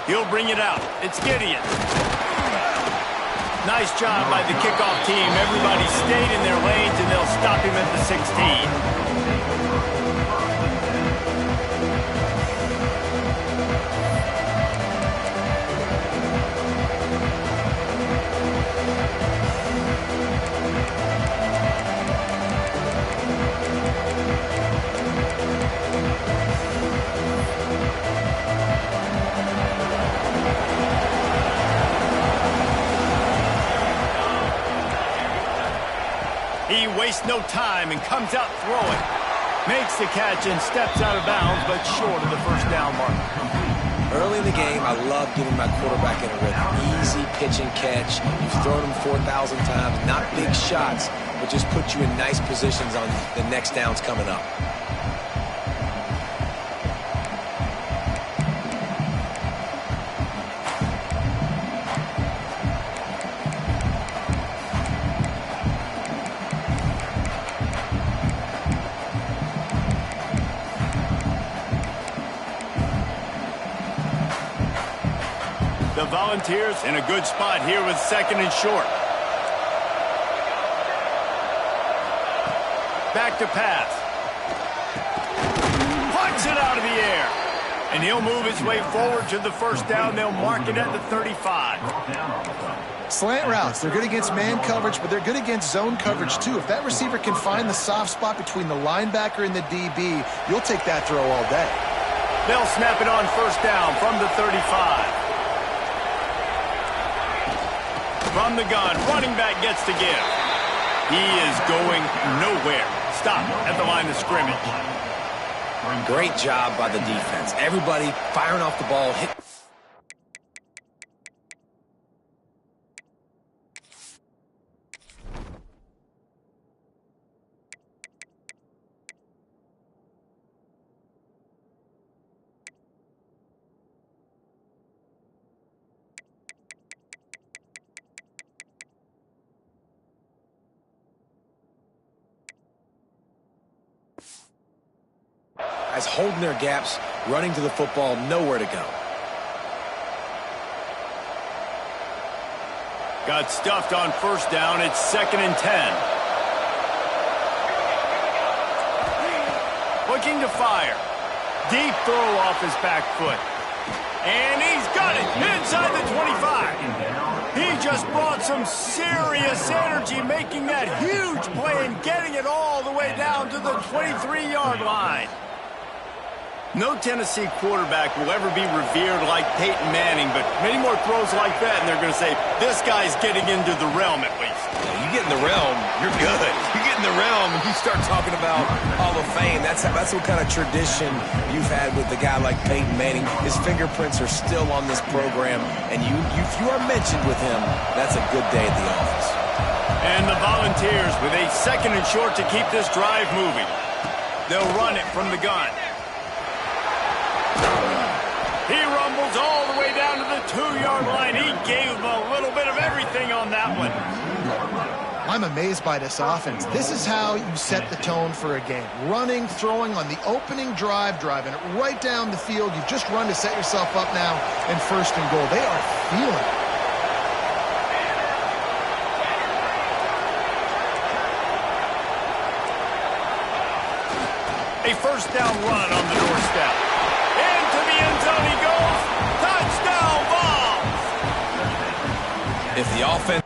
He'll bring it out. It's Gideon. Nice job by the kickoff team. Everybody stayed in their lanes, and they'll stop him at the 16. He wastes no time and comes out throwing. Makes the catch and steps out of bounds, but short of the first down mark. Early in the game, I love getting my quarterback in a rhythm. Easy pitch and catch. You've thrown him 4,000 times. Not big shots, but just put you in nice positions on the next downs coming up. The Volunteers in a good spot here with second and short. Back to pass. Punts it out of the air. And he'll move his way forward to the first down. They'll mark it at the 35. Slant routes, they're good against man coverage, but they're good against zone coverage too. If that receiver can find the soft spot between the linebacker and the DB, you'll take that throw all day. They'll snap it on first down from the 35. From the gun, running back gets to give. He is going nowhere. Stop at the line of scrimmage. Great job by the defense. Everybody firing off the ball. Hit. As holding their gaps, running to the football, nowhere to go. Got stuffed on first down. It's 2nd and 10. Looking to fire. Deep throw off his back foot. And he's got it inside the 25. He just brought some serious energy, making that huge play and getting it all the way down to the 23-yard line. No Tennessee quarterback will ever be revered like Peyton Manning, but many more throws like that, and they're going to say, this guy's getting into the realm at least. Yeah, you get in the realm, you're good. You get in the realm, and you start talking about Hall of Fame. That's what kind of tradition you've had with a guy like Peyton Manning. His fingerprints are still on this program, and if you are mentioned with him, that's a good day at the office. And the Volunteers with a 2nd and short to keep this drive moving. They'll run it from the gun. He rumbles all the way down to the 2-yard line. He gave him a little bit of everything on that one. I'm amazed by this offense. This is how you set the tone for a game. Running, throwing on the opening drive, driving it right down the field. You've just run to set yourself up now in 1st and goal. They are feeling it. A first down run on the doorstep. Into the end zone he goes. Touchdown ball. If the offense...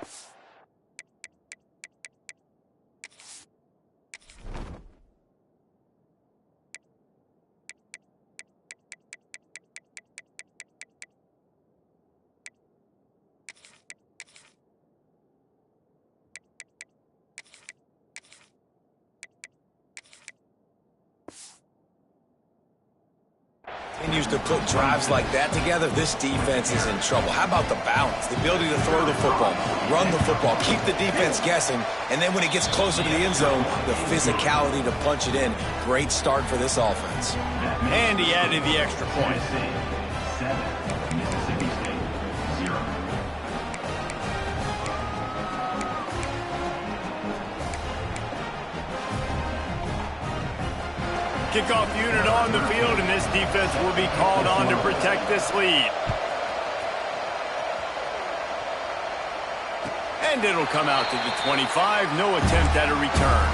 continues to put drives like that together, this defense is in trouble. How about the balance, the ability to throw the football, run the football, keep the defense guessing, and then when it gets closer to the end zone, the physicality to punch it in. Great start for this offense. And he added the extra point. Kickoff unit on the field, and this defense will be called on to protect this lead. And it'll come out to the 25. No attempt at a return.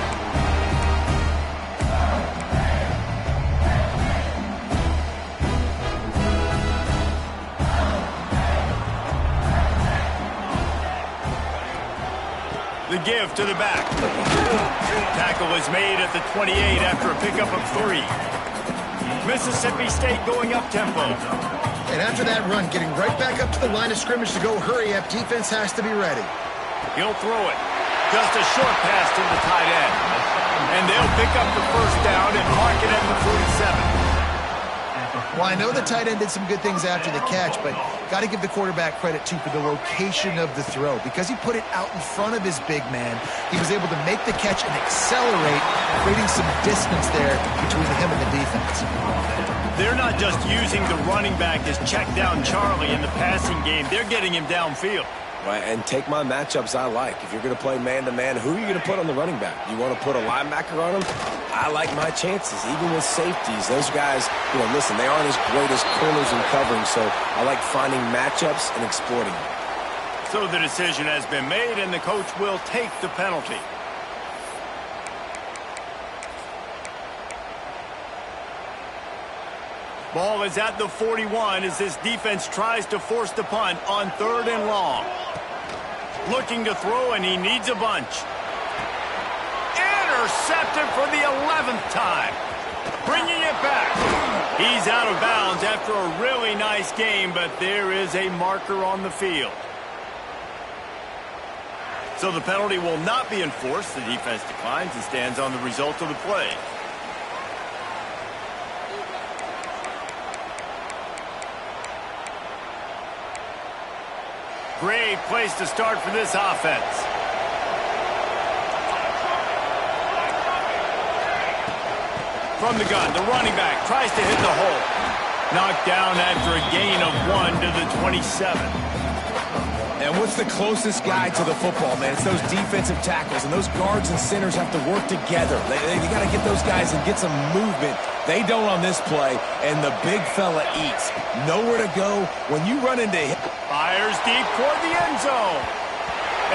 The give to the back. Tackle is made at the 28 after a pickup of 3. Mississippi State going up tempo. And after that run, getting right back up to the line of scrimmage to go hurry up, defense has to be ready. He'll throw it. Just a short pass to the tight end. And they'll pick up the first down and mark it at the 47. Well, I know the tight end did some good things after the catch, but got to give the quarterback credit, too, for the location of the throw. Because he put it out in front of his big man, he was able to make the catch and accelerate, creating some distance there between him and the defense. They're not just using the running back as check down Charlie in the passing game. They're getting him downfield. Right, and take my matchups I like. If you're going to play man-to-man, who are you going to put on the running back? You want to put a linebacker on him? I like my chances, even with safeties. Those guys, listen, they aren't as great as corners and covering, so I like finding matchups and exploiting them. So the decision has been made, and the coach will take the penalty. Ball is at the 41 as this defense tries to force the punt on 3rd and long. Looking to throw, and he needs a bunch. Intercepted for the 11th time. Bringing it back. He's out of bounds after a really nice game, but there is a marker on the field. So the penalty will not be enforced. The defense declines and stands on the result of the play. Great place to start for this offense. From the gun, the running back tries to hit the hole. Knocked down after a gain of 1 to the 27. And what's the closest guy to the football, man? It's those defensive tackles, and those guards and centers have to work together. They got to get those guys and get some movement. They don't on this play, and the big fella eats. Nowhere to go. When you run into him. Fires deep toward the end zone.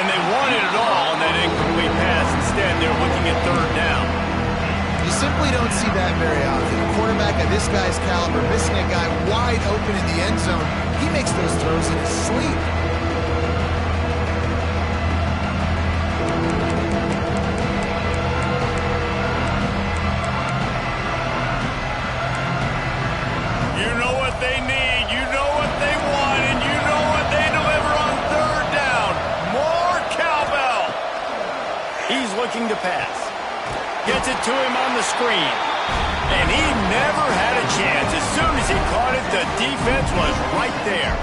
And they wanted it all on that incomplete pass. Instead, they're looking at 3rd down. You simply don't see that very often. A quarterback of this guy's caliber missing a guy wide open in the end zone. He makes those throws in his sleep. You know what they need, you know what they want, and you know what they deliver on 3rd down. More cowbell. He's looking to pass. Gets it to him on the screen. And he never had a chance. As soon as he caught it, the defense was right there.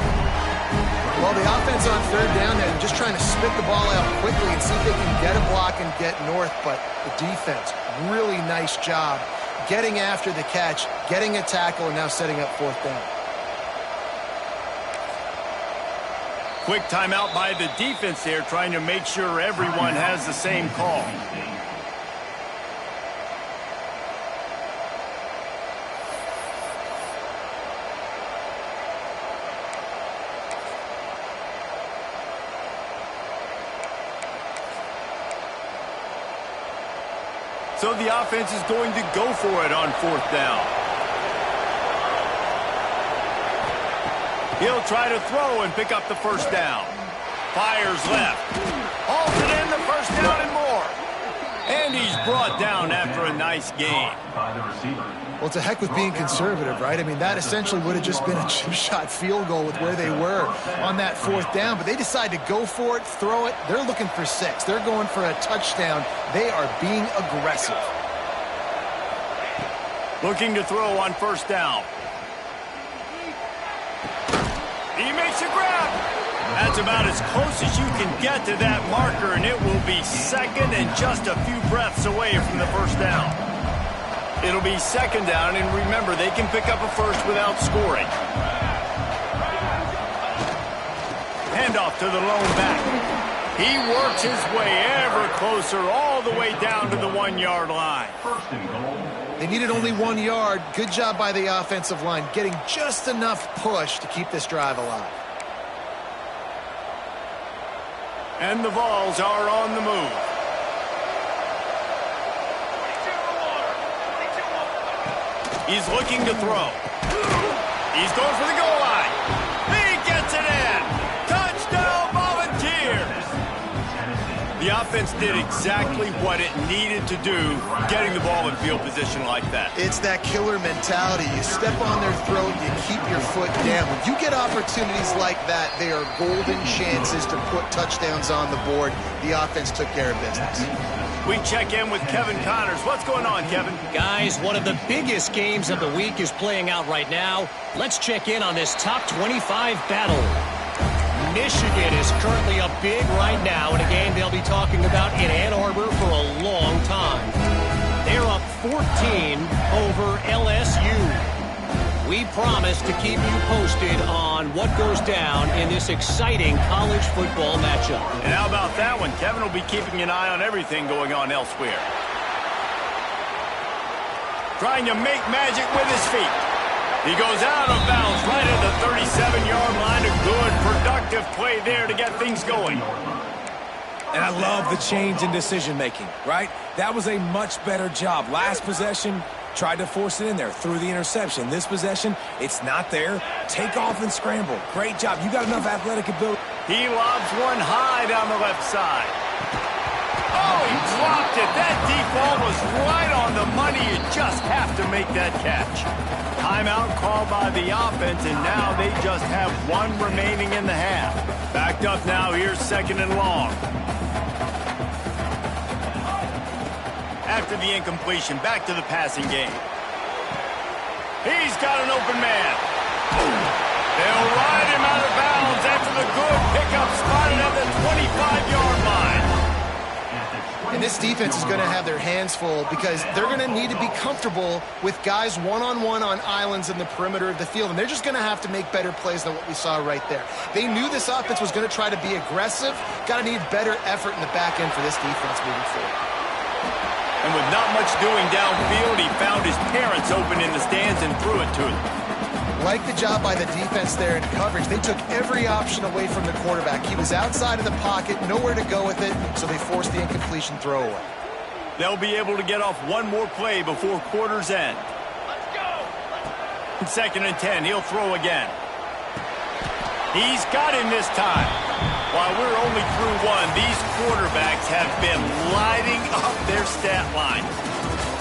Well, the offense on 3rd down, they're just trying to spit the ball out quickly and see if they can get a block and get north. But the defense, really nice job getting after the catch, getting a tackle, and now setting up 4th down. Quick timeout by the defense there, trying to make sure everyone has the same call. So the offense is going to go for it on 4th down. He'll try to throw and pick up the first down. Fires left. Hauls it in, the first down and more. And he's brought down after a nice gain. Well, it's a heck with being conservative, right? I mean, that essentially would have just been a two-shot field goal with where they were on that 4th down. But they decide to go for it, throw it. They're looking for 6. They're going for a touchdown. They are being aggressive. Looking to throw on 1st down. He makes a grab. That's about as close as you can get to that marker, and it will be 2nd and just a few breaths away from the 1st down. It'll be 2nd down, and remember, they can pick up a first without scoring. Handoff to the lone back. He works his way ever closer, all the way down to the 1-yard line. They needed only 1 yard. Good job by the offensive line, getting just enough push to keep this drive alive. And the Vols are on the move. He's looking to throw. He's going for the goal line. He gets it in. Touchdown, Volunteers. The offense did exactly what it needed to do, getting the ball in field position like that. It's that killer mentality. You step on their throat, you keep your foot down. When you get opportunities like that, they are golden chances to put touchdowns on the board. The offense took care of business. We check in with Kevin Connors. What's going on, Kevin? Guys, one of the biggest games of the week is playing out right now. Let's check in on this top 25 battle. Michigan is currently up big right now in a game they'll be talking about in Ann Arbor for a long time. They're up 14 over LSU. We promise to keep you posted on what goes down in this exciting college football matchup. And how about that one? Kevin will be keeping an eye on everything going on elsewhere. Trying to make magic with his feet. He goes out of bounds right at the 37-yard line. A good, productive play there to get things going. And I love the change in decision-making, right? That was a much better job. Last possession, tried to force it in there through the interception. This possession, it's not there. Take off and scramble. Great job. You got enough athletic ability. He lobs one high down the left side. Oh, he dropped it. That deep ball was right on the money. You just have to make that catch. Timeout called by the offense, and now they just have one remaining in the half. Backed up now. Here's 2nd and long. After the incompletion, back to the passing game. He's got an open man. They'll ride him out of bounds after the good pickup spotted at the 25-yard line. And this defense is going to have their hands full because they're going to need to be comfortable with guys one-on-one on islands in the perimeter of the field. And they're just going to have to make better plays than what we saw right there. They knew this offense was going to try to be aggressive. Got to need better effort in the back end for this defense moving forward. And with not much doing downfield, he found his parents open in the stands and threw it to them. Like the job by the defense there in coverage. They took every option away from the quarterback. He was outside of the pocket, nowhere to go with it, so they forced the incompletion throwaway. They'll be able to get off one more play before quarter's end. Let's go! 2nd and 10, he'll throw again. He's got him this time. While we're only through one, these quarterbacks have been lighting up their stat line.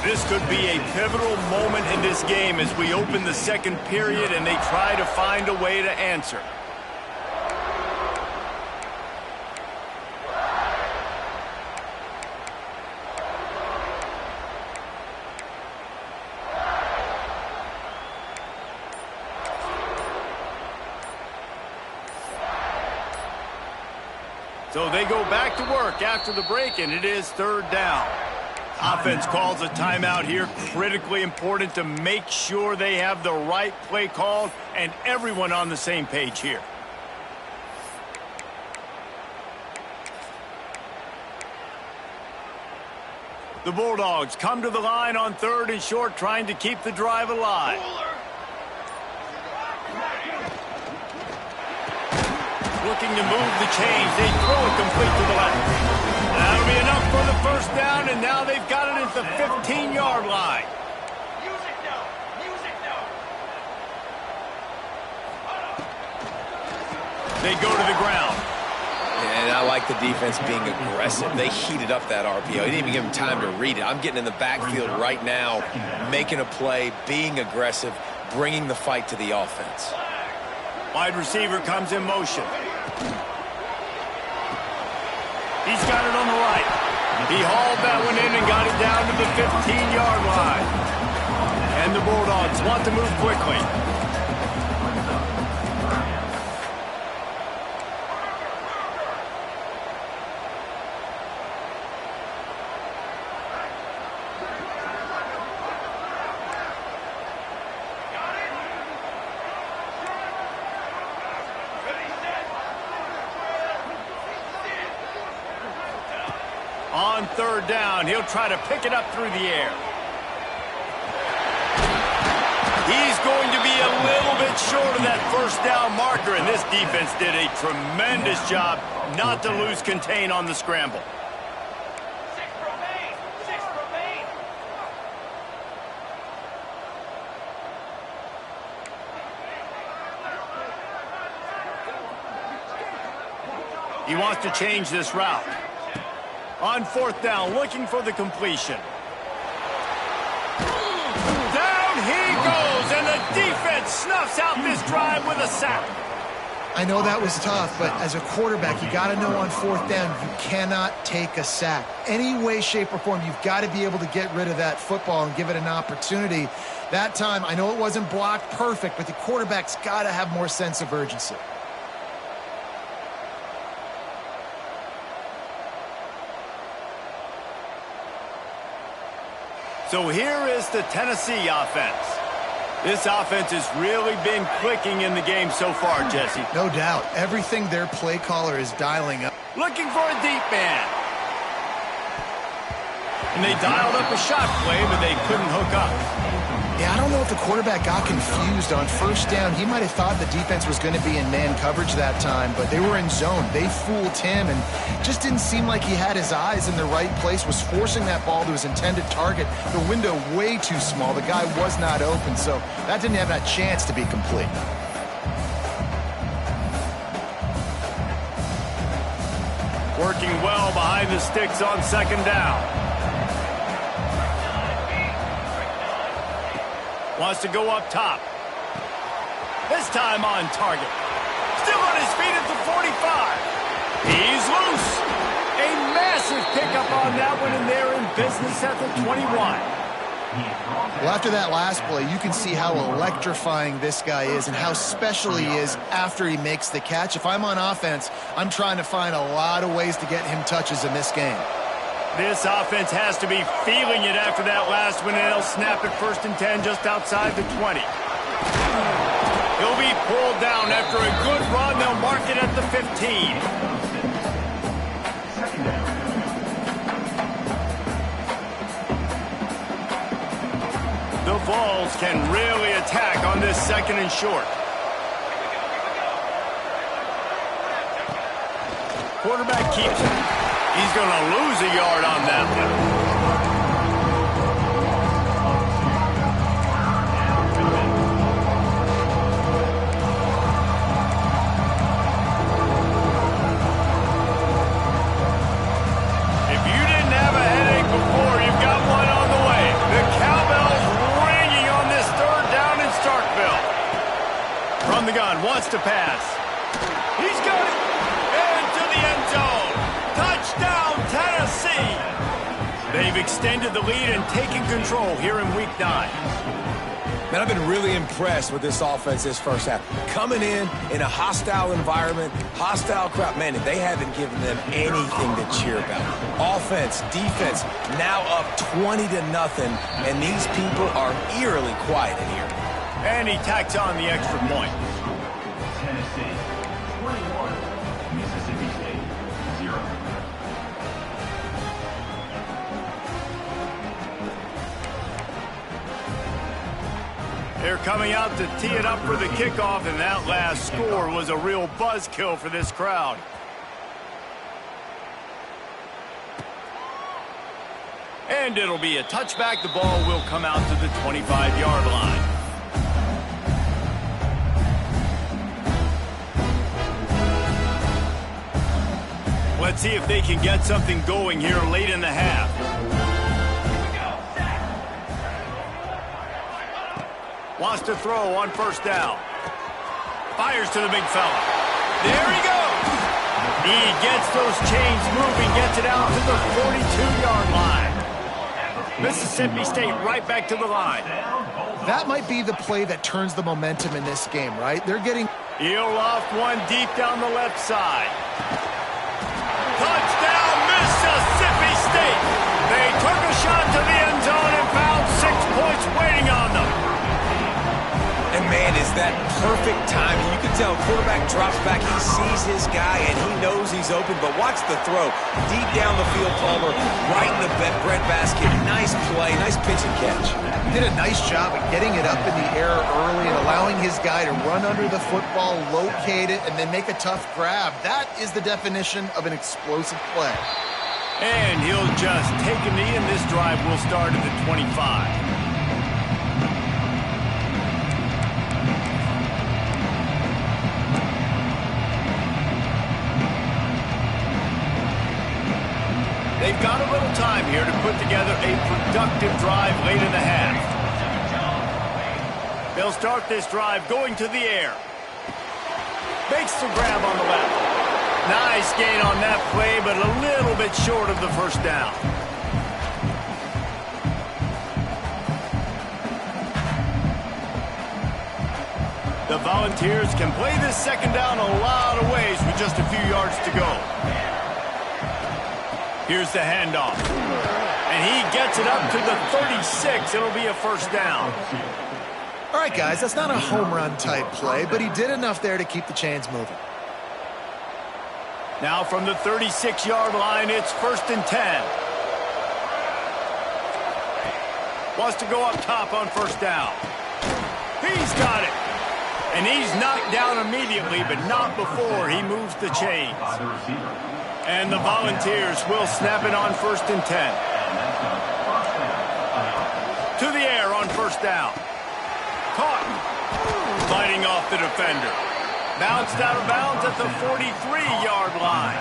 This could be a pivotal moment in this game as we open the 2nd period and they try to find a way to answer. So they go back to work after the break, and it is 3rd down. Offense calls a timeout here. Critically important to make sure they have the right play called and everyone on the same page here. The Bulldogs come to the line on 3rd and short, trying to keep the drive alive. Looking to move the chains. They throw it complete to the left. That'll be enough for the 1st down, and now they've got it at the 15-yard line. They go to the ground. And I like the defense being aggressive. They heated up that RPO. He didn't even give him time to read it. I'm getting in the backfield right now, making a play, being aggressive, bringing the fight to the offense. Wide receiver comes in motion. He's got it on the right. He hauled that one in and got it down to the 15-yard line. And the Bulldogs want to move quickly. On 3rd down, he'll try to pick it up through the air. He's going to be a little bit short of that first down marker, and this defense did a tremendous job not to lose contain on the scramble. He wants to change this route. On fourth down, looking for the completion. Down he goes, and the defense snuffs out this drive with a sack. I know that was tough, but as a quarterback, you got to know on fourth down, you cannot take a sack. Any way, shape, or form, you've got to be able to get rid of that football and give it an opportunity. That time, I know it wasn't blocked perfect, but the quarterback's got to have more sense of urgency. So here is the Tennessee offense. This offense has really been clicking in the game so far, Jesse. No doubt. Everything their play caller is dialing up. Looking for a deep man. And they dialed up a shot play, but they couldn't hook up. Yeah, I don't know if the quarterback got confused on first down. He might have thought the defense was going to be in man coverage that time, but they were in zone. They fooled him and just didn't seem like he had his eyes in the right place, was forcing that ball to his intended target. The window way too small. The guy was not open, so that didn't have that chance to be complete. Working well behind the sticks on second down. Wants to go up top. This time on target. Still on his feet at the 45. He's loose. A massive pickup on that one, and they're in business at the 21. Well, after that last play, you can see how electrifying this guy is and how special he is after he makes the catch. If I'm on offense, I'm trying to find a lot of ways to get him touches in this game. This offense has to be feeling it after that last one, and they'll snap it 1st and 10 just outside the 20. He'll be pulled down after a good run. They'll mark it at the 15. The Vols can really attack on this 2nd and short. Quarterback keeps it. He's going to lose a yard on that one. If you didn't have a headache before, you've got one on the way. The cowbell's ringing on this 3rd down in Starkville. From the gun, wants to pass. He's got it into the end zone. Touchdown, Tennessee! They've extended the lead and taken control here in Week 9. Man, I've been really impressed with this offense this first half. Coming in a hostile environment, hostile crowd. Man, they haven't given them anything to cheer about. Offense, defense, now up 20-0, and these people are eerily quiet in here. And he tacks on the extra point. Tennessee, 21, Mississippi State, 0. They're coming out to tee it up for the kickoff, and that last score was a real buzzkill for this crowd. And it'll be a touchback. The ball will come out to the 25-yard line. Let's see if they can get something going here late in the half. Wants to throw on 1st down. Fires to the big fella. There he goes. He gets those chains moving, gets it out to the 42-yard line. Mississippi State right back to the line. That might be the play that turns the momentum in this game, right? They're getting... He'll loft one deep down the left side. Touchdown, Mississippi State. They took a shot to the end zone and found 6 points waiting on them. And man, is It's that perfect timing. You can tell quarterback drops back. He sees his guy, and he knows he's open. But watch the throw. Deep down the field, Palmer, right in the bread basket. Nice play, nice pitch and catch. He did a nice job of getting it up in the air early and allowing his guy to run under the football, locate it, and then make a tough grab. That is the definition of an explosive play. And he'll just take a knee, and this drive will start at the 25. They've got a little time here to put together a productive drive late in the half. They'll start this drive going to the air. Makes the grab on the left. Nice gain on that play, but a little bit short of the first down. The Volunteers can play this second down a lot of ways with just a few yards to go. Here's the handoff. And he gets it up to the 36. It'll be a first down. All right, guys, that's not a home run type play, but he did enough there to keep the chains moving. Now from the 36-yard line, it's 1st and 10. Wants to go up top on first down. He's got it. And he's knocked down immediately, but not before he moves the chains. And the Volunteers will snap it on 1st and 10. To the air on first down. Caught. Fighting off the defender. Bounced out of bounds at the 43-yard line.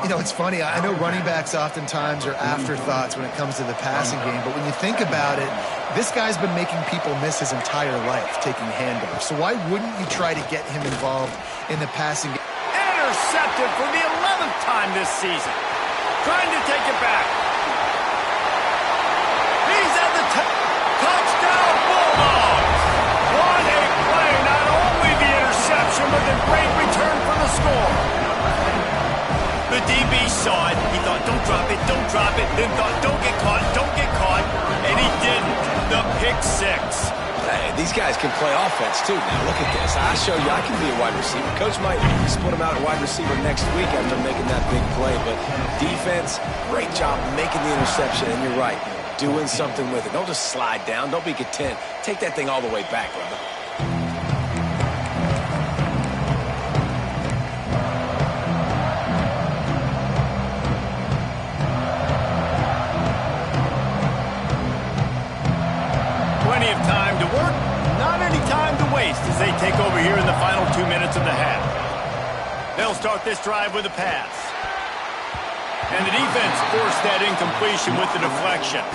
You know, it's funny. I know running backs oftentimes are afterthoughts when it comes to the passing game, but when you think about it, this guy's been making people miss his entire life taking handoffs. So why wouldn't you try to get him involved in the passing game? Intercepted for the 11th time this season. Trying to take it back. He's at the touchdown Bulldogs. What a play. Not only the interception, but the great return for the score. The DB saw it. He thought, don't drop it, don't drop it. Then thought, don't get caught, don't get caught. And he didn't. The pick six. Hey, these guys can play offense, too. Now, look at this. I show you I can be a wide receiver. Coach might split him out at wide receiver next week after making that big play. But defense, great job making the interception. And you're right, doing something with it. Don't just slide down. Don't be content. Take that thing all the way back, brother. Plenty of time to work, not any time to waste as they take over here in the final 2 minutes of the half. They'll start this drive with a pass. And the defense forced that incompletion with the deflection.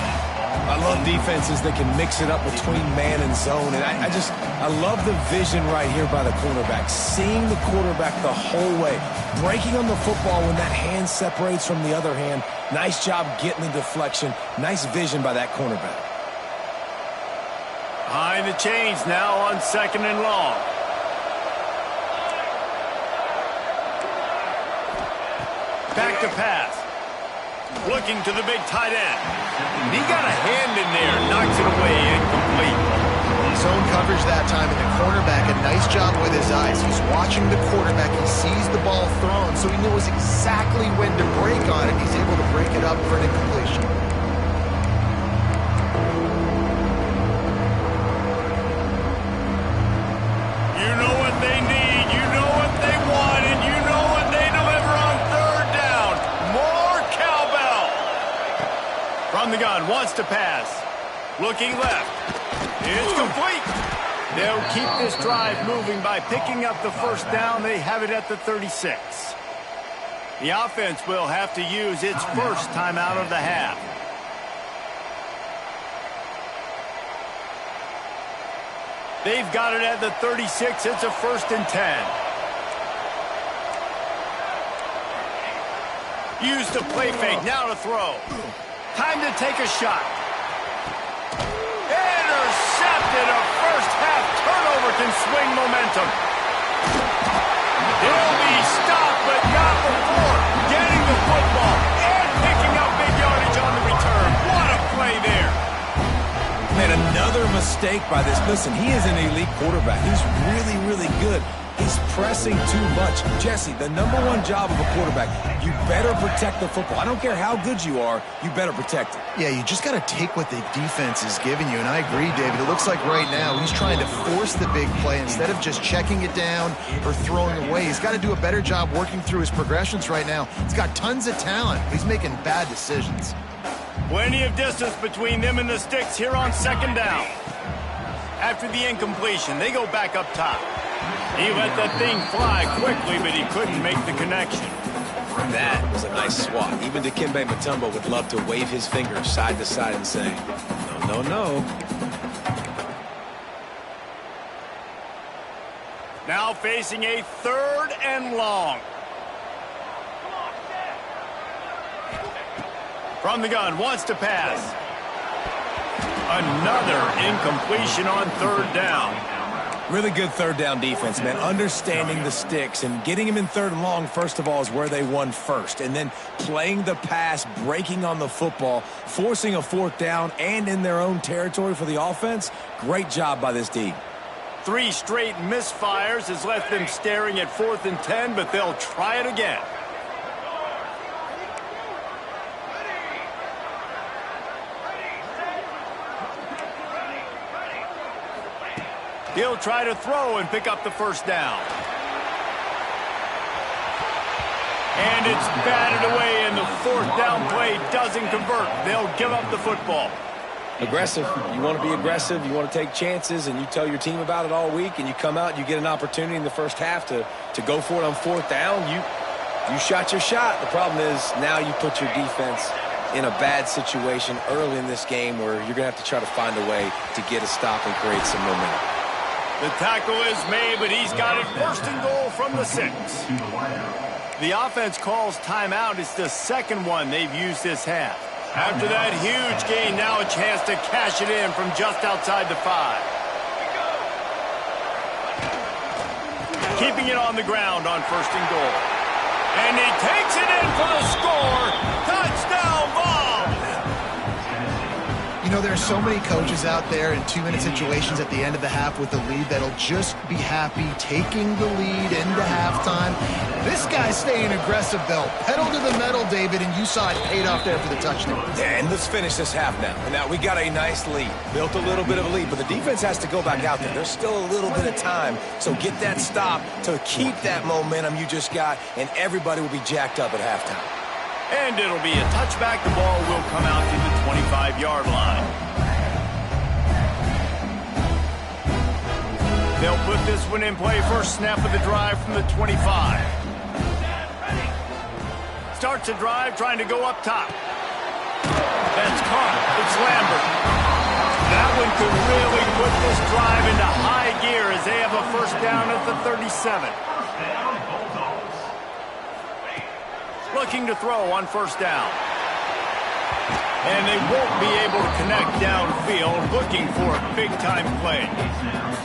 I love defenses that can mix it up between man and zone. And I love the vision right here by the cornerback. Seeing the quarterback the whole way. Breaking on the football when that hand separates from the other hand. Nice job getting the deflection. Nice vision by that cornerback. Behind the chains now on 2nd and long. Back to pass. Looking to the big tight end. He got a hand in there, knocks it away, incomplete. Zone coverage that time, and the cornerback, a nice job with his eyes. He's watching the quarterback. He sees the ball thrown, so he knows exactly when to break on it. He's able to break it up for an incompletion. You know what they need, you know what they want, and you know what they deliver on 3rd down. More cowbell. From the gun, wants to pass. Looking left. It's complete. They'll keep this drive moving by picking up the first down. They have it at the 36. The offense will have to use its first timeout of the half. They've got it at the 36. It's a 1st and 10. Use the play fake. Now to throw. Time to take a shot. Intercepted. A first-half turnover can swing momentum. He'll be stopped, but not before getting the football and picking up big yardage on the return. What a play there. And another another mistake by this. Listen, he is an elite quarterback. He's really, really good. He's pressing too much. Jesse, the number one job of a quarterback, you better protect the football. I don't care how good you are, you better protect it. Yeah, you just got to take what the defense is giving you, and I agree, David. It looks like right now he's trying to force the big play instead of just checking it down or throwing away. He's got to do a better job working through his progressions right now. He's got tons of talent, but he's making bad decisions. Plenty of distance between them and the sticks here on second down. After the incompletion, they go back up top. He let that thing fly quickly, but he couldn't make the connection. That was a nice swat. Even Dikembe Mutombo would love to wave his finger side to side and say, no, no, no. Now facing a 3rd and long. From the gun, wants to pass. Another incompletion on 3rd down. Really good 3rd down defense, man. Understanding the sticks and getting him in 3rd and long, first of all, is where they won first. And then playing the pass, breaking on the football, forcing a 4th down and in their own territory for the offense. Great job by this D. 3 straight misfires has left them staring at 4th and 10, but they'll try it again. He'll try to throw and pick up the 1st down. And it's batted away, and the 4th down play doesn't convert. They'll give up the football. Aggressive. You want to be aggressive. You want to take chances, and you tell your team about it all week, and you come out and you get an opportunity in the first half to go for it on 4th down. You shot your shot. The problem is now you put your defense in a bad situation early in this game where you're going to have to try to find a way to get a stop and create some momentum. The tackle is made, but he's got it 1st and goal from the 6. The offense calls timeout. It's the 2nd one they've used this half. After that huge gain, now a chance to cash it in from just outside the 5. Keeping it on the ground on 1st and goal. And he takes it in for the score. Touchdown, Vols! You know, there are so many coaches out there in 2-minute situations at the end of the half with the lead that'll just be happy taking the lead into halftime. This guy's staying aggressive, though. Pedal to the metal, David, and you saw it paid off there for the touchdown. And let's finish this half now. And now we got a nice lead. Built a little bit of a lead, but the defense has to go back out there. There's still a little bit of time. So get that stop to keep that momentum you just got, and everybody will be jacked up at halftime. And it'll be a touchback. The ball will come out to the 25-yard line. They'll put this one in play. First snap of the drive from the 25. Starts a drive trying to go up top. That's caught. It's Lambert. That one could really put this drive into high gear as they have a 1st down at the 37. Looking to throw on 1st down. And they won't be able to connect downfield, looking for a big-time play.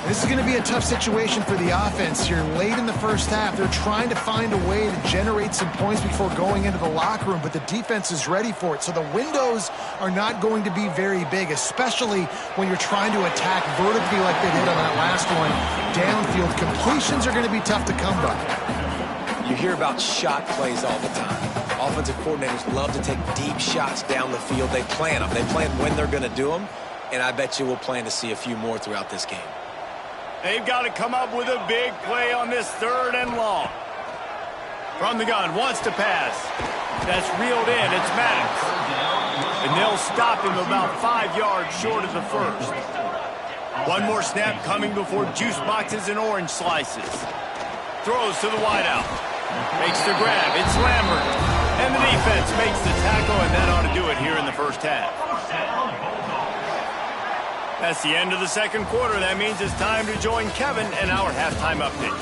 This is going to be a tough situation for the offense here. Late in the first half, they're trying to find a way to generate some points before going into the locker room, but the defense is ready for it. So the windows are not going to be very big, especially when you're trying to attack vertically like they did on that last one. Downfield completions are going to be tough to come by. You hear about shot plays all the time. Offensive coordinators love to take deep shots down the field. They plan them. They plan when they're going to do them, and I bet you we'll plan to see a few more throughout this game. They've got to come up with a big play on this 3rd and long. From the gun, wants to pass. That's reeled in. It's Maddox. And they'll stop him about 5 yards short of the 1st. One more snap coming before juice boxes and orange slices. Throws to the wideout. Makes the grab. It's Lambert. And the defense makes the tackle, and that ought to do it here in the first half. That's the end of the 2nd quarter. That means it's time to join Kevin and our halftime update.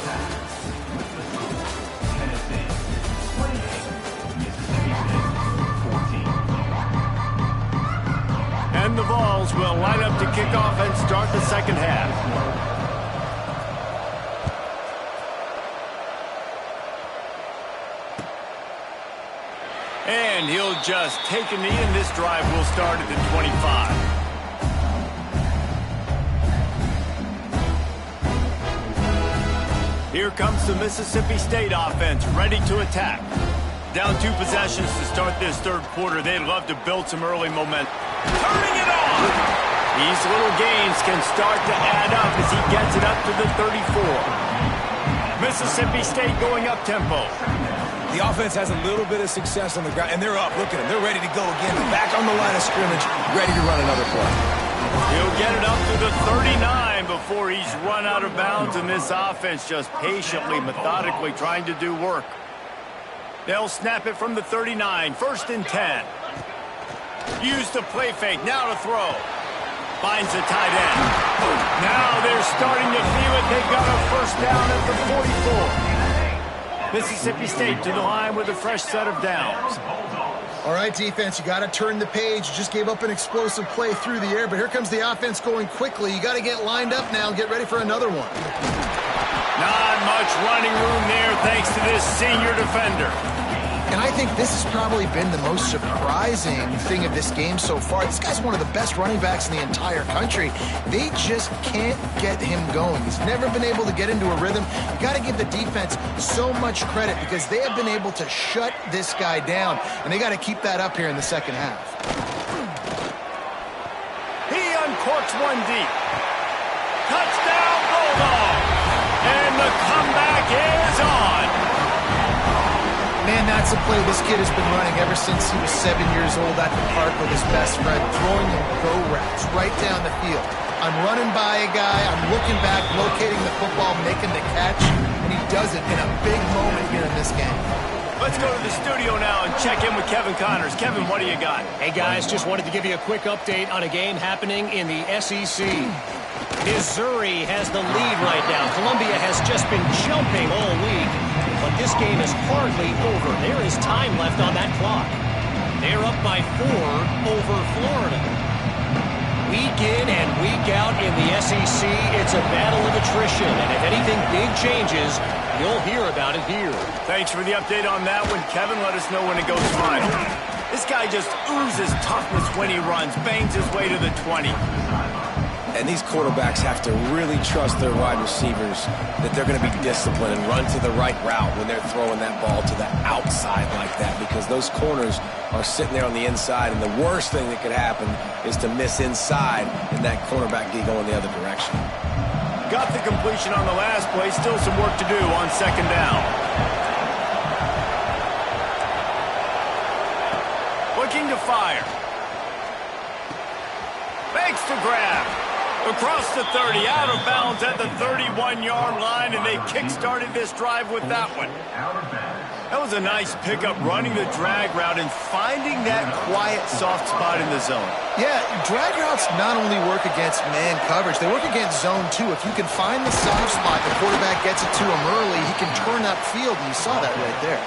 And the Vols will line up to kick off and start the 2nd half. And he'll just take a knee, and this drive will start at the 25. Here comes the Mississippi State offense, ready to attack. Down 2 possessions to start this third quarter. They'd love to build some early momentum. Turning it on! These little gains can start to add up as he gets it up to the 34. Mississippi State going up-tempo. The offense has a little bit of success on the ground, and they're up. Look at them. They're ready to go again. Back on the line of scrimmage, ready to run another play. He'll get it up to the 39 before he's run out of bounds, and this offense just patiently, methodically trying to do work. They'll snap it from the 39, 1st and 10. Use the play fake, now to throw. Finds the tight end. Now they're starting to feel it. They've got a first down at the 44. Mississippi State to the line with a fresh set of downs. All right, defense, you got to turn the page. You just gave up an explosive play through the air, but here comes the offense going quickly. You got to get lined up now and get ready for another one. Not much running room there thanks to this senior defender. And I think this has probably been the most surprising thing of this game so far. This guy's one of the best running backs in the entire country. They just can't get him going. He's never been able to get into a rhythm. You got to give the defense so much credit because they have been able to shut this guy down, and they got to keep that up here in the second half. He uncorks one deep. Touchdown, Bulldogs! And the comeback is on. Man, that's a play this kid has been running ever since he was 7 years old at the park with his best friend, throwing him go routes right down the field. I'm running by a guy, I'm looking back, locating the football, making the catch, and he does it in a big moment here in this game. Let's go to the studio now and check in with Kevin Connors. Kevin, what do you got? Hey, guys, just wanted to give you a quick update on a game happening in the SEC. Missouri has the lead right now. Columbia has just been jumping all week, but this game is hardly over. There is time left on that clock. They're up by 4 over Florida. Week in and week out in the SEC, it's a battle of attrition, and if anything big changes, you'll hear about it here. Thanks for the update on that one, Kevin. Let us know when it goes final. This guy just oozes toughness when he runs, bangs his way to the 20. And these quarterbacks have to really trust their wide receivers that they're going to be disciplined and run to the right route when they're throwing that ball to the outside like that, because those corners are sitting there on the inside, and the worst thing that could happen is to miss inside and that cornerback get going the other direction. Got the completion on the last play. Still some work to do on 2nd down. Looking to fire. Fakes to grab. Across the 30, out of bounds at the 31-yard line, and they kick-started this drive with that one. That was a nice pickup, running the drag route and finding that quiet, soft spot in the zone. Yeah, drag routes not only work against man coverage, they work against zone too. If you can find the soft spot, the quarterback gets it to him early, he can turn upfield, and you saw that right there.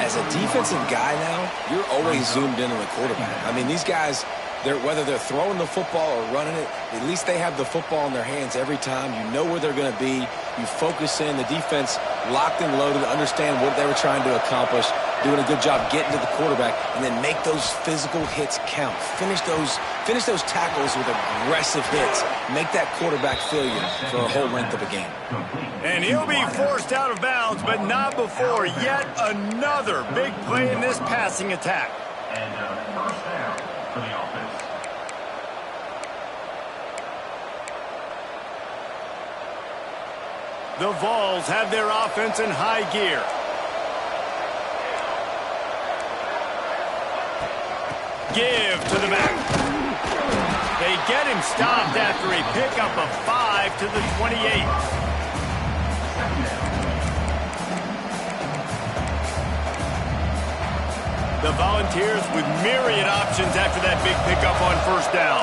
As a defensive guy now, you're always zoomed in on the quarterback. I mean, these guys, whether they're throwing the football or running it, at least they have the football in their hands every time. You know where they're going to be. You focus in. The defense locked and loaded, understand what they were trying to accomplish, doing a good job getting to the quarterback, and then make those physical hits count. Finish those tackles with aggressive hits. Make that quarterback feel you for a whole length of a game. And he'll be forced out of bounds, but not before yet another big play in this passing attack. And first down for the offense. The Vols have their offense in high gear. Give to the back. They get him stopped after a pickup of 5 to the 28. The Volunteers with myriad options after that big pickup on 1st down.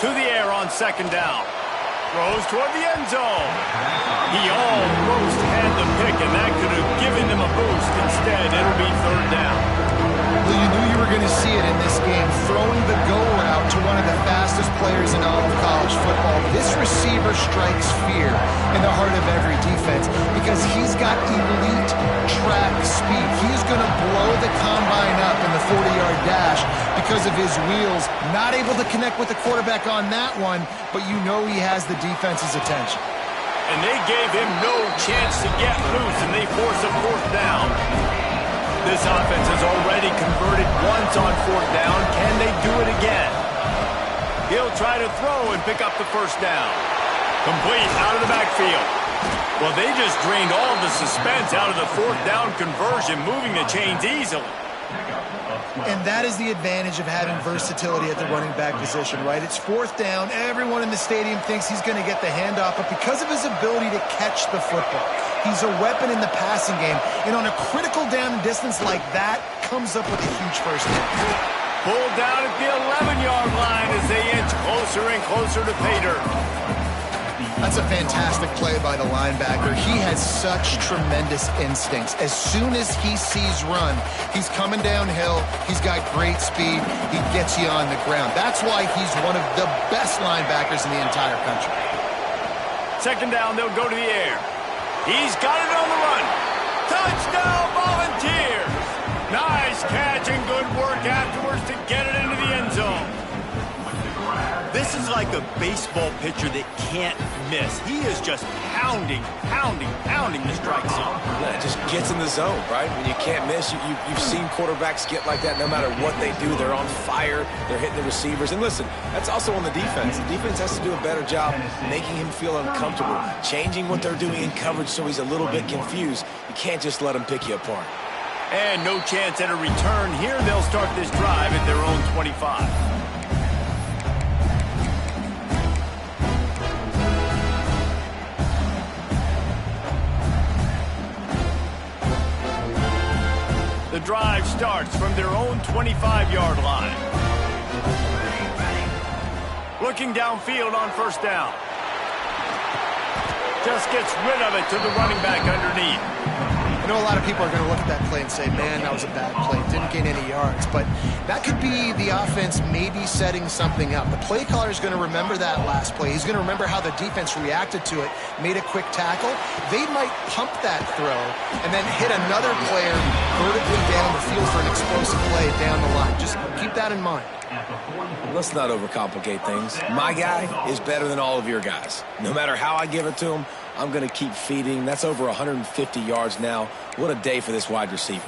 To the air on 2nd down. Throws toward the end zone. He almost had the pick, and that could have given them a boost. Instead, it'll be 3rd down. Well, you knew you were going to see it in this game, throwing the go route to one of the fastest players in all of college football. This receiver strikes fear in the heart of every defense because he's got elite track speed. He's going to blow the combine up in the 40-yard dash because of his wheels. Not able to connect with the quarterback on that one, but you know he has the defense's attention. And they gave him no chance to get loose, and they force a fourth down. This offense has already converted once on fourth down. Can they do it again? He'll try to throw and pick up the first down. Complete out of the backfield. Well, they just drained all the suspense out of the fourth down conversion, moving the chains easily. And that is the advantage of having versatility at the running back position, right? It's fourth down. Everyone in the stadium thinks he's going to get the handoff, but because of his ability to catch the football, he's a weapon in the passing game. And on a critical down and distance like that, comes up with a huge first down. Pulled down at the 11-yard line as they inch closer and closer to pay dirt. That's a fantastic play by the linebacker. He has such tremendous instincts. As soon as he sees run, he's coming downhill. He's got great speed. He gets you on the ground. That's why he's one of the best linebackers in the entire country. Second down, they'll go to the air. He's got it on the run. Touchdown, Volunteers! Nice catch and good work afterwards to get it into the end zone. This is like a baseball pitcher that can't miss. He is just pounding the strike zone. Yeah, it just gets in the zone, right? When you can't miss, you've seen quarterbacks get like that no matter what they do. They're on fire. They're hitting the receivers. And listen, that's also on the defense. The defense has to do a better job making him feel uncomfortable, changing what they're doing in coverage so he's a little bit confused. You can't just let him pick you apart. And no chance at a return here. They'll start this drive at their own 25. The drive starts from their own 25-yard line. Looking downfield on first down. Just gets rid of it to the running back underneath. I know a lot of people are going to look at that play and say, man, that was a bad play. Didn't gain any yards. But that could be the offense maybe setting something up. The play caller is going to remember that last play. He's going to remember how the defense reacted to it, made a quick tackle. They might pump that throw and then hit another player vertically down the field for an explosive play down the line. Just keep that in mind. Let's not overcomplicate things. My guy is better than all of your guys. No matter how I give it to him, I'm going to keep feeding. That's over 150 yards now. What a day for this wide receiver.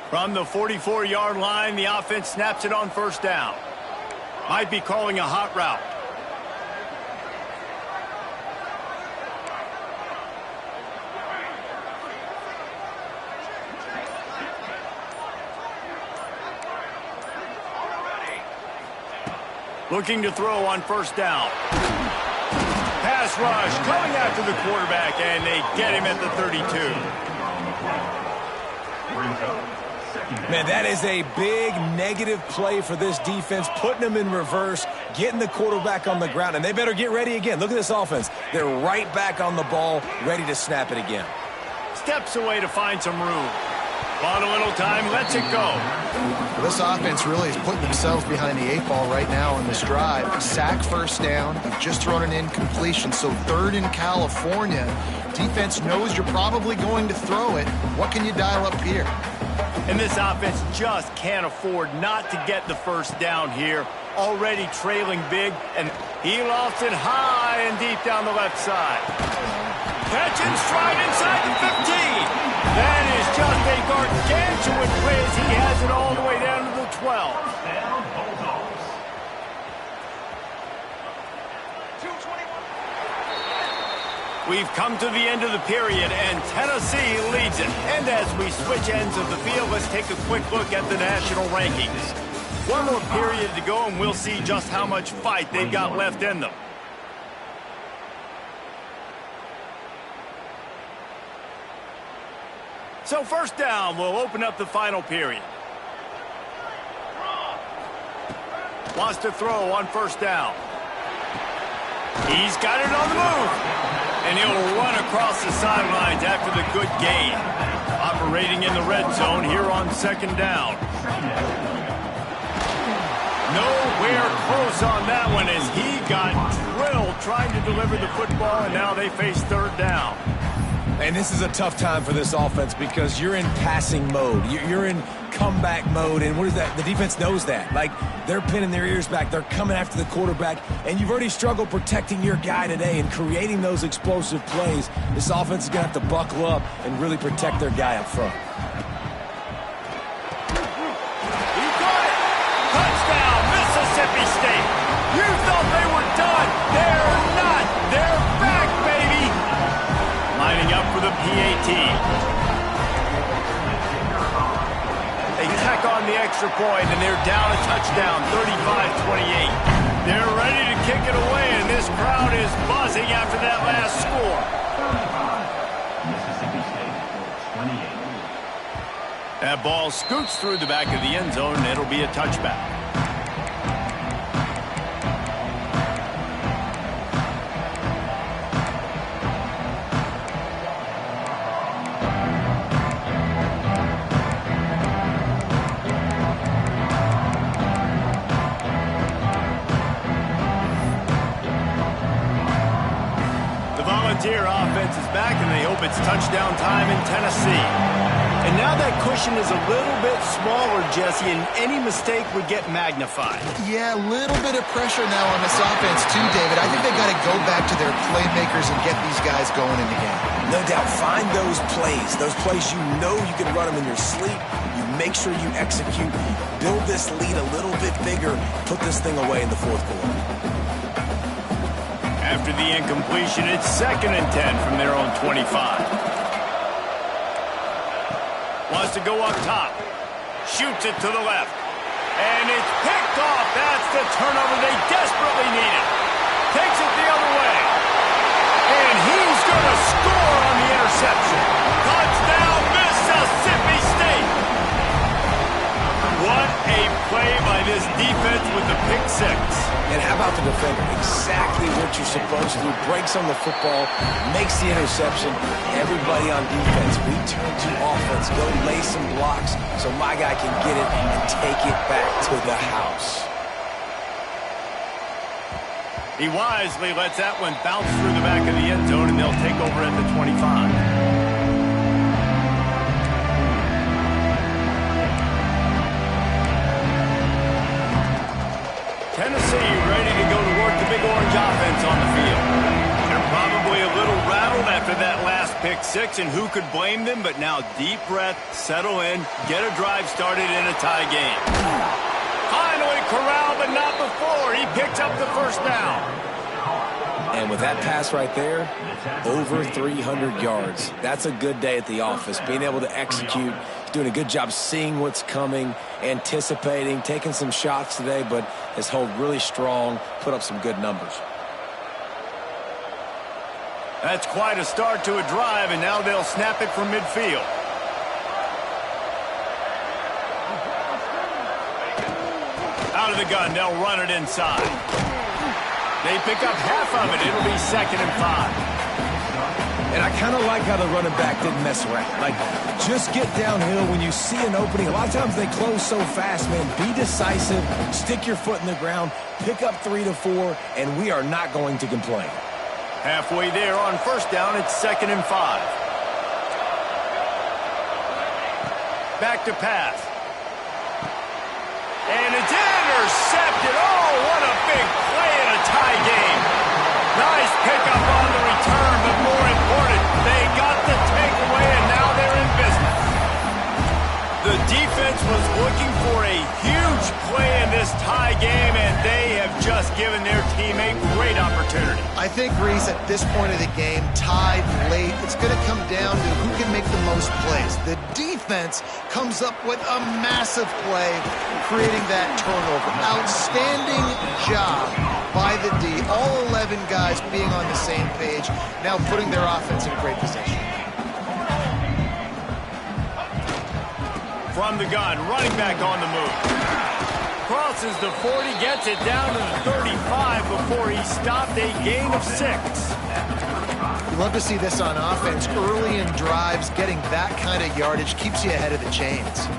From the 44-yard line, the offense snaps it on first down. Might be calling a hot route. Looking to throw on first down. Pass rush coming after the quarterback, and they get him at the 32. Man, that is a big negative play for this defense, putting them in reverse, getting the quarterback on the ground, and they better get ready again. Look at this offense. They're right back on the ball, ready to snap it again. Steps away to find some room. Bought a little time, lets it go. Well, this offense really is putting themselves behind the 8-ball right now on this drive. A sack first down. You've just thrown an incompletion, so third in California. Defense knows you're probably going to throw it. What can you dial up here? And this offense just can't afford not to get the first down here. Already trailing big, and he lofts it high and deep down the left side. Catch and stride inside the 15. That is just a gargantuan play as he has it all the way down to the 12. We've come to the end of the period, and Tennessee leads it. And as we switch ends of the field, let's take a quick look at the national rankings. One more period to go, and we'll see just how much fight they've got left in them. So first down, we'll open up the final period. Wants to throw on first down. He's got it on the move. And he'll run across the sidelines after the good gain. Operating in the red zone here on 2nd down. Nowhere close on that one as he got drilled trying to deliver the football, and now they face 3rd down. And this is a tough time for this offense because you're in passing mode. You're in comeback mode, and what is that? The defense knows that. Like, they're pinning their ears back. They're coming after the quarterback, and you've already struggled protecting your guy today and creating those explosive plays. This offense is going to have to buckle up and really protect their guy up front. He got it! Touchdown, Mississippi State! You thought they were done. They're not. They're back, baby! Lining up for the PAT. They tack on the extra point, and they're down a touchdown, 35-28. They're ready to kick it away, and this crowd is buzzing after that last score. Mississippi State, 28. That ball scoots through the back of the end zone, and it'll be a touchback. Volunteer offense is back, and they hope it's touchdown time in Tennessee. And now that cushion is a little bit smaller, Jesse, and any mistake would get magnified. Yeah, a little bit of pressure now on this offense too, David. I think they got to go back to their playmakers and get these guys going in the game. No doubt. Find those plays you know you can run them in your sleep. You make sure you execute. Build this lead a little bit bigger. Put this thing away in the 4th quarter. After the incompletion, it's 2nd and 10 from their own 25. Wants to go up top. Shoots it to the left. And it's picked off. That's the turnover they desperately needed. Takes it the other way. And he's going to score on the interception. Touchdown, Mississippi State. What a play by this defense with the pick 6. And how about the defender? Exactly what you're supposed to do. Breaks on the football, makes the interception. Everybody on defense, we turn to offense. Go lay some blocks so my guy can get it and take it back to the house. He wisely lets that one bounce through the back of the end zone, and they'll take over at the 25. Tennessee ready to go to work the big orange offense on the field. They're probably a little rattled after that last pick 6, and who could blame them? But now deep breath, settle in, get a drive started in a tie game. Finally corralled, but not before. He picks up the 1st down. And with that pass right there, over 300 yards. That's a good day at the office. Being able to execute, doing a good job seeing what's coming, anticipating, taking some shots today, but has held really strong, put up some good numbers. That's quite a start to a drive, and now they'll snap it from midfield. Out of the gun, they'll run it inside. They pick up half of it. It'll be 2nd and 5. And I kind of like how the running back didn't mess around. Like, just get downhill when you see an opening. A lot of times they close so fast, man. Be decisive, stick your foot in the ground, pick up 3 to 4, and we are not going to complain. Halfway there on 1st down, it's 2nd and 5. Back to pass. And it's intercepted. Oh, what a big play in a tie game. Nice pickup on the return, but more important, they got the takeaway, and now they're in business. The defense was looking for a huge play in this tie game, and they have just given their team a great opportunity. I think, Reese, at this point of the game, tied late, it's going to come down to who can make the most plays. The defense comes up with a massive play, creating that turnover. Outstanding job by the D. All 11 guys being on the same page, now putting their offense in a great position. From the gun, running back on the move. crosses the 40, gets it down to the 35 before he stopped a gain of 6. You love to see this on offense. Early in drives, getting that kind of yardage keeps you ahead of the chains.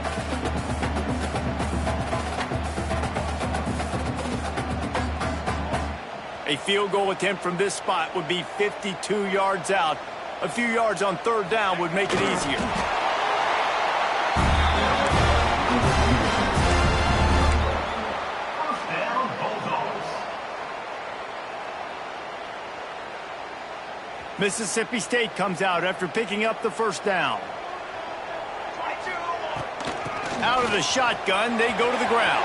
A field goal attempt from this spot would be 52 yards out. A few yards on third down would make it easier. First down, Bulldogs. Mississippi State comes out after picking up the first down. Out of the shotgun, they go to the ground.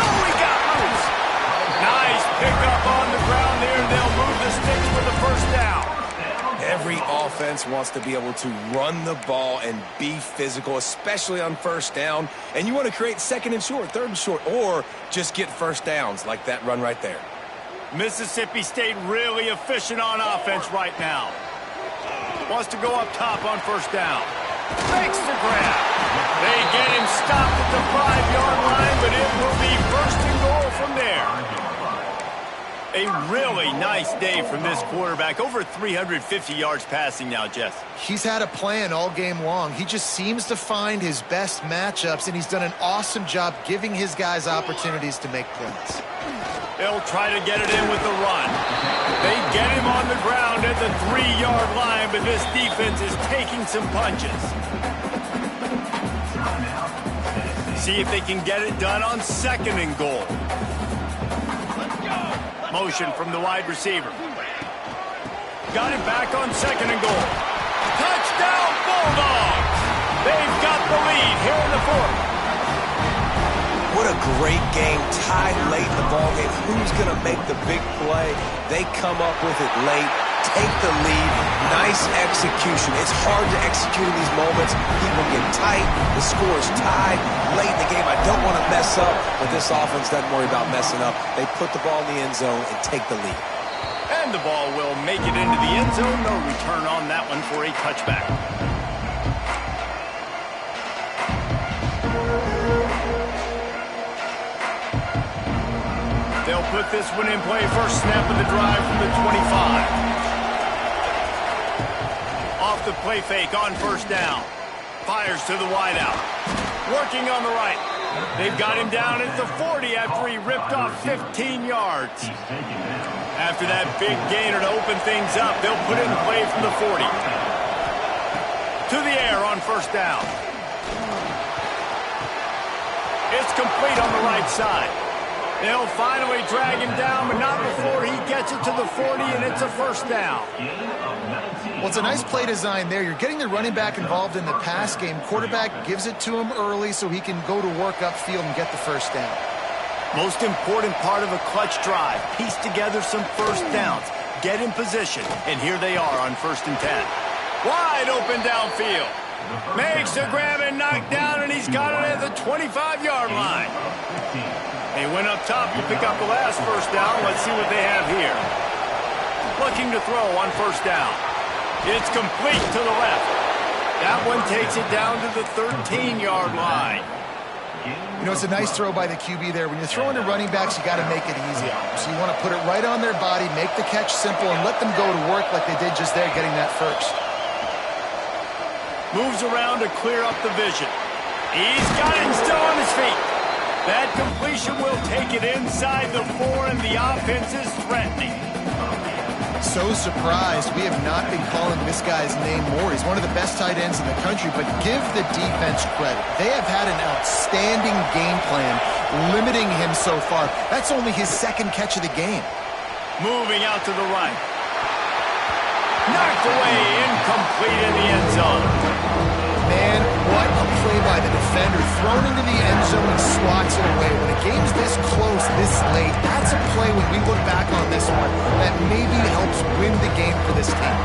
Oh, he got loose. Nice pickup on the ground there. They'll move the sticks for the first down. Every offense wants to be able to run the ball and be physical, especially on first down. And you want to create second and short, third and short, or just get first downs like that run right there. Mississippi State really efficient on offense right now. Wants to go up top on first down. Makes the grab. They get him stopped at the 5-yard line, but it will be first and goal from there. A really nice day from this quarterback. Over 350 yards passing now, Jess. He's had a plan all game long. He just seems to find his best matchups, and he's done an awesome job giving his guys opportunities to make plays. They'll try to get it in with the run. They get him on the ground at the 3-yard line, but this defense is taking some punches. See if they can get it done on second and goal. Motion from the wide receiver. Got it back on second and goal. Touchdown, Bulldogs! They've got the lead here in the fourth. What a great game, tied late in the ball game. Who's going to make the big play? They come up with it late, take the lead. Nice execution. It's hard to execute in these moments. People get tight. The score is tied late in the game. I don't want to mess up, but this offense doesn't worry about messing up. They put the ball in the end zone and take the lead. And the ball will make it into the end zone. No return on that one for a touchback. They'll put this one in play. First snap of the drive from the 25. Off the play fake on first down. Fires to the wideout. Working on the right. They've got him down at the 40 after he ripped off 15 yards. After that big gainer to open things up, they'll put it in play from the 40. To the air on first down. It's complete on the right side. They'll finally drag him down, but not before he gets it to the 40, and it's a first down. Well, it's a nice play design there. You're getting the running back involved in the pass game. Quarterback gives it to him early so he can go to work upfield and get the first down. Most important part of a clutch drive. Piece together some first downs. Get in position, and here they are on 1st and 10. Wide open downfield. Makes a grab and knocked down, and he's got it at the 25-yard line. They went up top to pick up the last first down. Let's see what they have here. Looking to throw on first down. It's complete to the left. That one takes it down to the 13-yard line. You know, it's a nice throw by the QB there. When you're throwing to running backs, you got to make it easy. So you want to put it right on their body, make the catch simple, and let them go to work like they did just there, getting that first. Moves around to clear up the vision. He's got him still on his feet. That completion will take it inside the 4, and the offense is threatening. So surprised we have not been calling this guy's name more. He's one of the best tight ends in the country, but give the defense credit. They have had an outstanding game plan, limiting him so far. That's only his second catch of the game. Moving out to the right. Knocked away, incomplete in the end zone. Man, what a play by the defender. Thrown into the end zone and swats it away. When a game's this close, this late, that's a play when we look back on this one that maybe helps win the game for this team.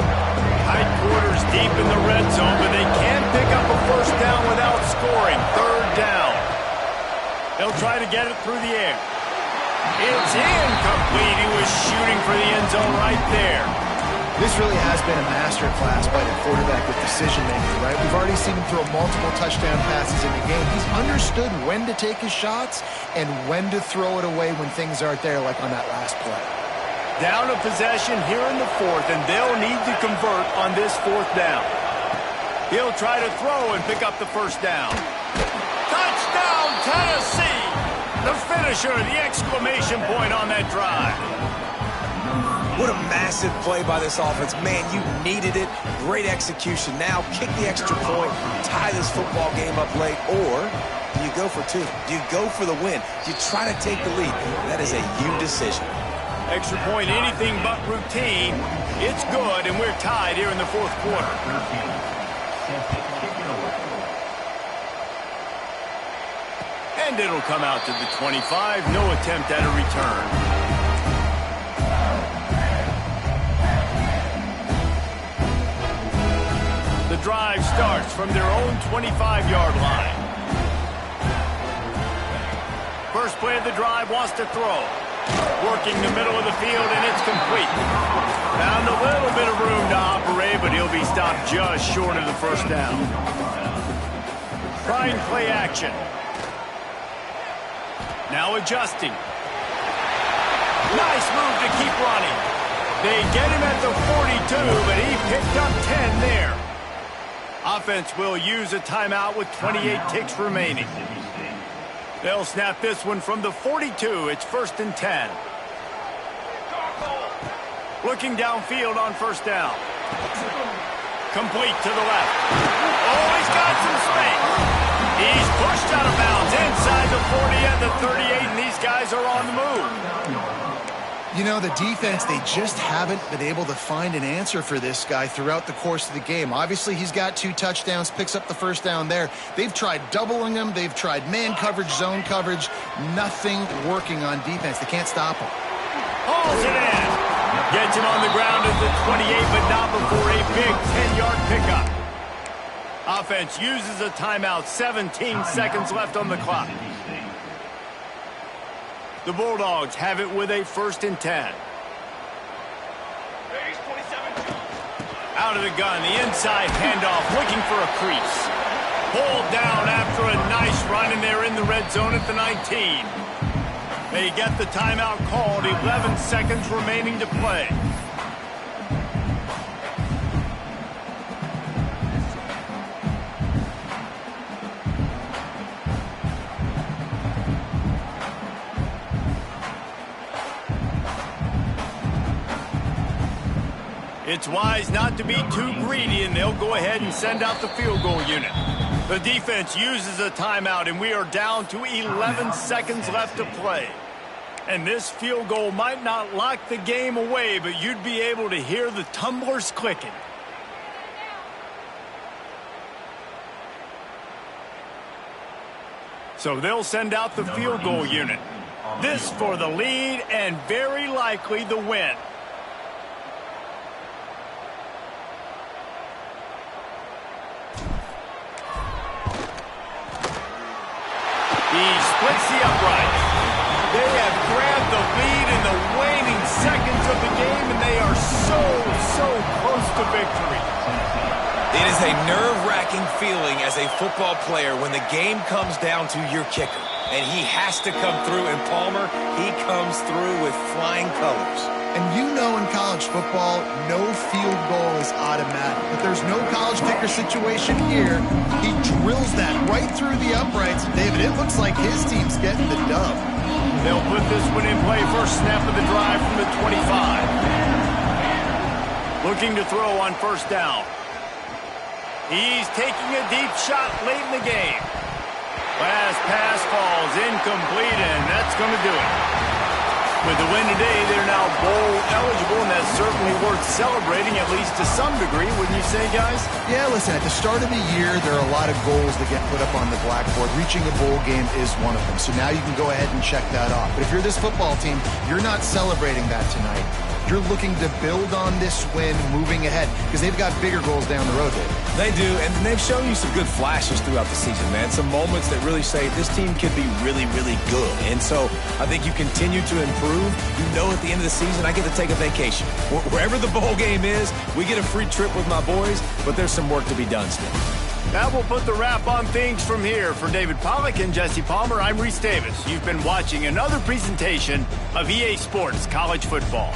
Tight quarters deep in the red zone, but they can't pick up a first down without scoring. Third down. They'll try to get it through the air. It's incomplete. He was shooting for the end zone right there. This really has been a masterclass by the quarterback with decision-making, right? We've already seen him throw multiple touchdown passes in the game. He's understood when to take his shots and when to throw it away when things aren't there, like on that last play. Down a possession here in the fourth, and they'll need to convert on this fourth down. He'll try to throw and pick up the first down. Touchdown, Tennessee! The finisher, the exclamation point on that drive. What a massive play by this offense. Man, you needed it. Great execution. Now kick the extra point, tie this football game up late, or do you go for two? Do you go for the win? Do you try to take the lead? That is a you decision. Extra point, anything but routine. It's good, and we're tied here in the fourth quarter. And it'll come out to the 25. No attempt at a return. The drive starts from their own 25-yard line. First play of the drive, wants to throw. Working the middle of the field, and it's complete. Found a little bit of room to operate, but he'll be stopped just short of the first down. Trying play action. Now adjusting. Nice move to keep running. They get him at the 42, but he picked up 10 there. Offense will use a timeout with 28 ticks remaining. They'll snap this one from the 42. It's 1st and 10. Looking downfield on first down. Complete to the left. Oh, he's got some space. He's pushed out of bounds inside the 40 at the 38, and these guys are on the move. You know, the defense, they just haven't been able to find an answer for this guy throughout the course of the game. Obviously, he's got 2 touchdowns, picks up the first down there. They've tried doubling him. They've tried man coverage, zone coverage. Nothing working on defense. They can't stop him. Hauls it in. Gets him on the ground at the 28, but not before a big 10-yard pickup. Offense uses a timeout. 17 seconds left on the clock. The Bulldogs have it with a 1st and 10. Out of the gun, the inside handoff, looking for a crease. Pulled down after a nice run, and they're in the red zone at the 19. They get the timeout called, 11 seconds remaining to play. It's wise not to be too greedy, and they'll go ahead and send out the field goal unit. The defense uses a timeout, and we are down to 11 seconds left to play. And this field goal might not lock the game away, but you'd be able to hear the tumblers clicking. So they'll send out the field goal unit. This for the lead and very likely the win. He splits the upright. They have grabbed the lead in the waning seconds of the game, and they are so close to victory. It is a nerve-wracking feeling as a football player when the game comes down to your kicker. And he has to come through, and Palmer, he comes through with flying colors. And you know in college football, no field goal is automatic. But there's no college kicker situation here. He drills that right through the uprights. David, it looks like his team's getting the dub. They'll put this one in play. First snap of the drive from the 25. Looking to throw on first down. He's taking a deep shot late in the game. Last pass falls incomplete, and that's going to do it. With the win today, they're now bowl eligible, and that's certainly worth celebrating, at least to some degree, wouldn't you say, guys? Yeah, listen, at the start of the year, there are a lot of goals that get put up on the blackboard. Reaching a bowl game is one of them. So now you can go ahead and check that off. But if you're this football team, you're not celebrating that tonight. You're looking to build on this win moving ahead because they've got bigger goals down the road, David. They do, and they've shown you some good flashes throughout the season, man. Some moments that really say this team could be really, really good. And so I think you continue to improve. You know at the end of the season, I get to take a vacation. Wherever the bowl game is, we get a free trip with my boys, but there's some work to be done still. That will put the wrap on things from here. For David Pollack and Jesse Palmer, I'm Reese Davis. You've been watching another presentation of EA Sports College Football.